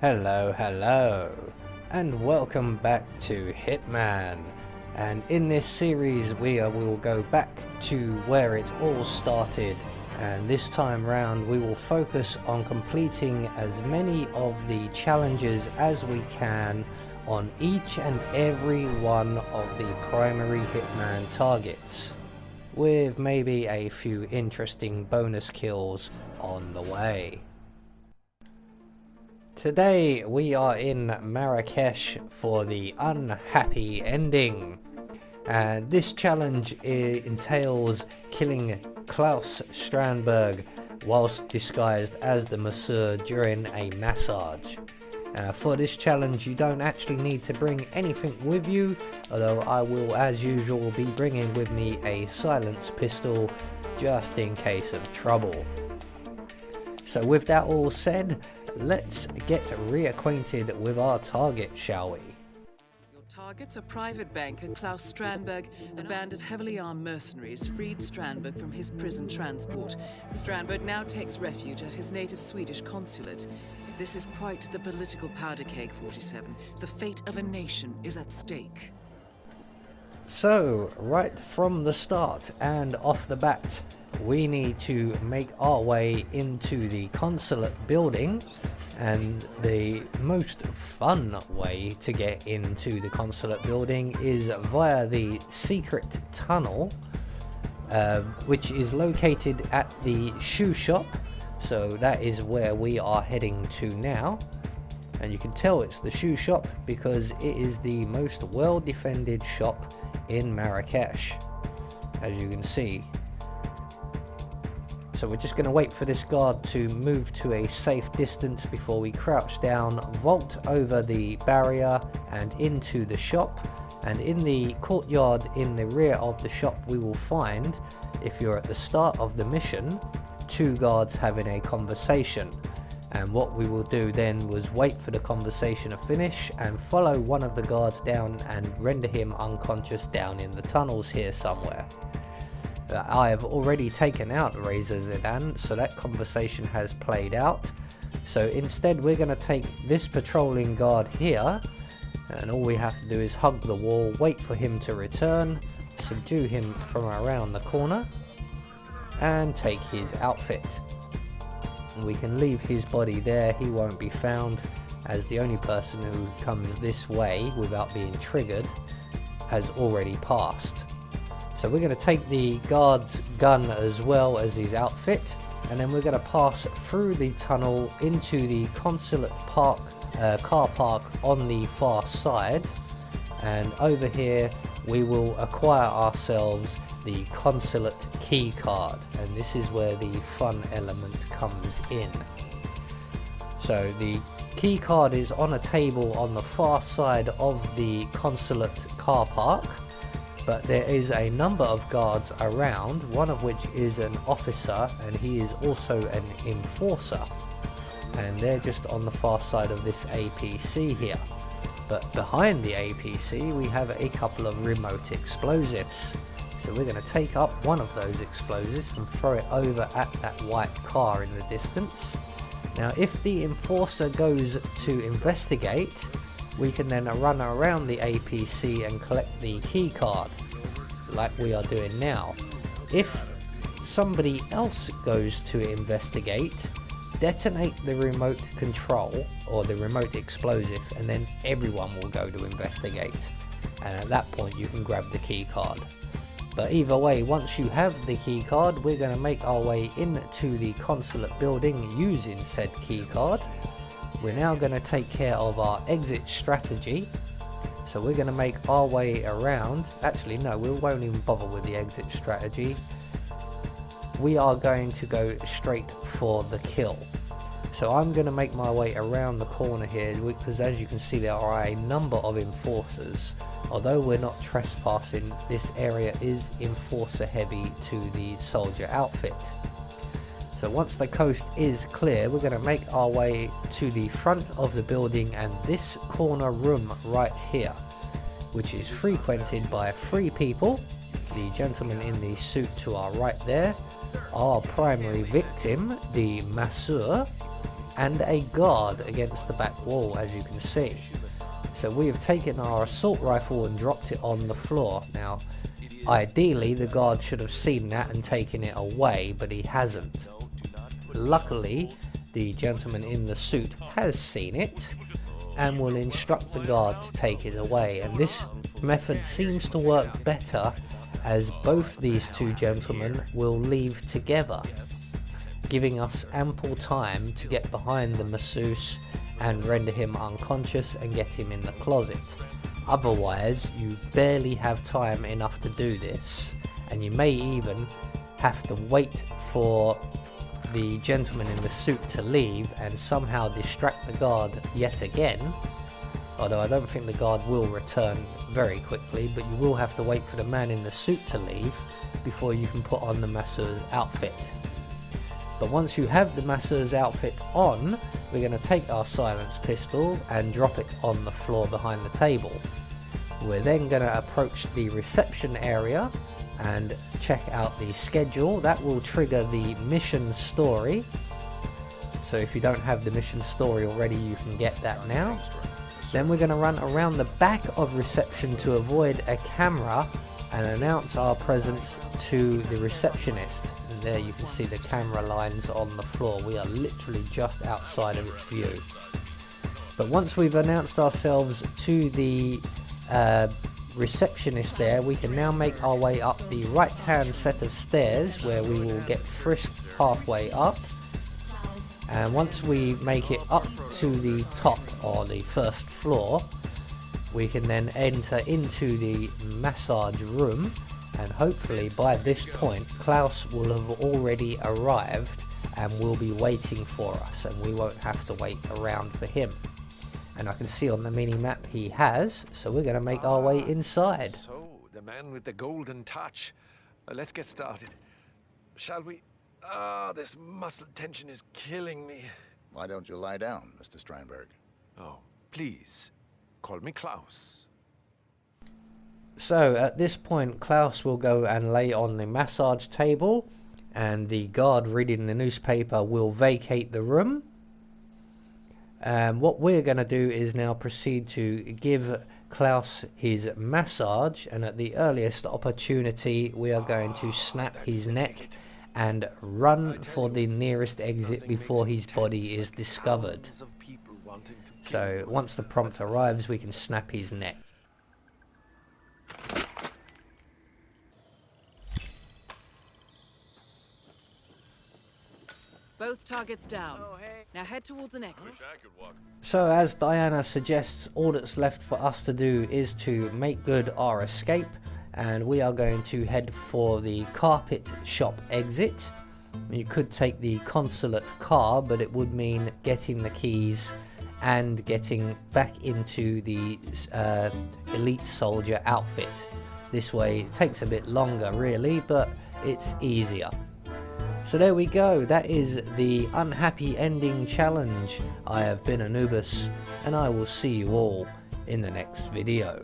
Hello, and welcome back to Hitman. And in this series we will go back to where it all started, and this time round we will focus on completing as many of the challenges as we can on each and every one of the primary Hitman targets, with maybe a few interesting bonus kills on the way. Today we are in Marrakesh for the unhappy ending, and this challenge entails killing Claus Strandberg whilst disguised as the masseur during a massage. For this challenge you don't actually need to bring anything with you, although I will as usual be bringing with me a silenced pistol just in case of trouble. So with that all said, let's get reacquainted with our target, shall we? Your targets are private banker Claus Strandberg. A band of heavily armed mercenaries freed Strandberg from his prison transport. Strandberg now takes refuge at his native Swedish consulate. This is quite the political powder keg, 47. The fate of a nation is at stake. So, right from the start and off the bat, we need to make our way into the consulate building, and the most fun way to get into the consulate building is via the secret tunnel, which is located at the shoe shop. So that is where we are heading to now, and you can tell it's the shoe shop because it is the most well defended shop in Marrakesh, as you can see. So we're just going to wait for this guard to move to a safe distance before we crouch down, vault over the barrier and into the shop. And in the courtyard in the rear of the shop we will find, if you're at the start of the mission, two guards having a conversation. And what we will do then was wait for the conversation to finish and follow one of the guards down and render him unconscious down in the tunnels here somewhere. I have already taken out Razor Zidane, so that conversation has played out. So instead we're going to take this patrolling guard here, and all we have to do is hug the wall, wait for him to return, subdue him from around the corner, and take his outfit. And we can leave his body there. He won't be found, as the only person who comes this way without being triggered has already passed. So we're going to take the guard's gun as well as his outfit, and then we're going to pass through the tunnel into the consulate park, car park on the far side, and over here we will acquire ourselves the consulate key card, and this is where the fun element comes in. So the key card is on a table on the far side of the consulate car park, but there is a number of guards around, one of which is an officer, and he is also an enforcer, and they're just on the far side of this APC here. But behind the APC we have a couple of remote explosives, so we're going to take up one of those explosives and throw it over at that white car in the distance. Now if the enforcer goes to investigate, we can then run around the APC and collect the key card, like we are doing now. If somebody else goes to investigate, detonate the remote control or the remote explosive, and then everyone will go to investigate, and at that point you can grab the key card. But either way, once you have the key card, we're going to make our way into the consulate building using said key card. We're now going to take care of our exit strategy, so we're going to make our way around. Actually no, we won't even bother with the exit strategy. We are going to go straight for the kill. So I'm going to make my way around the corner here, because as you can see there are a number of enforcers. Although we're not trespassing, this area is enforcer heavy to the soldier outfit. So once the coast is clear, we're going to make our way to the front of the building and this corner room right here, which is frequented by 3 people. The gentleman in the suit to our right there, our primary victim, the masseur, and a guard against the back wall, as you can see. So we have taken our assault rifle and dropped it on the floor. Now, ideally the guard should have seen that and taken it away, but he hasn't. Luckily, the gentleman in the suit has seen it and will instruct the guard to take it away, and this method seems to work better as both these two gentlemen will leave together, giving us ample time to get behind the masseuse and render him unconscious and get him in the closet. Otherwise, you barely have time enough to do this, and you may even have to wait for the gentleman in the suit to leave and somehow distract the guard yet again, although I don't think the guard will return very quickly, but you will have to wait for the man in the suit to leave before you can put on the masseur's outfit. But once you have the masseur's outfit on, we're going to take our silenced pistol and drop it on the floor behind the table. We're then going to approach the reception area and check out the schedule. That will trigger the mission story. So if you don't have the mission story already, you can get that now. Then we're going to run around the back of reception to avoid a camera and announce our presence to the receptionist. And there you can see the camera lines on the floor. We are literally just outside of its view. But once we've announced ourselves to the receptionist there, we can now make our way up the right hand set of stairs, where we will get frisked halfway up. And once we make it up to the top, or the first floor, we can then enter into the massage room, and hopefully by this point Claus will have already arrived and will be waiting for us, and we won't have to wait around for him. And I can see on the mini-map he has, so we're going to make our way inside. So, the man with the golden touch. Let's get started. Shall we? This muscle tension is killing me. Why don't you lie down, Mr. Strandberg? Oh, please. Call me Claus. So at this point Claus will go and lay on the massage table, and the guard reading the newspaper will vacate the room. What we're going to do is now proceed to give Claus his massage, and at the earliest opportunity we are going to snap his neck and run for the nearest exit before his body is discovered. So once the prompt arrives, we can snap his neck. Both targets down. Now head towards an exit. So as Diana suggests, all that's left for us to do is to make good our escape, and we are going to head for the carpet shop exit. You could take the consulate car, but it would mean getting the keys and getting back into the elite soldier outfit. This way it takes a bit longer really, but it's easier. So there we go, that is the unhappy ending challenge. I have been Anubis, and I will see you all in the next video.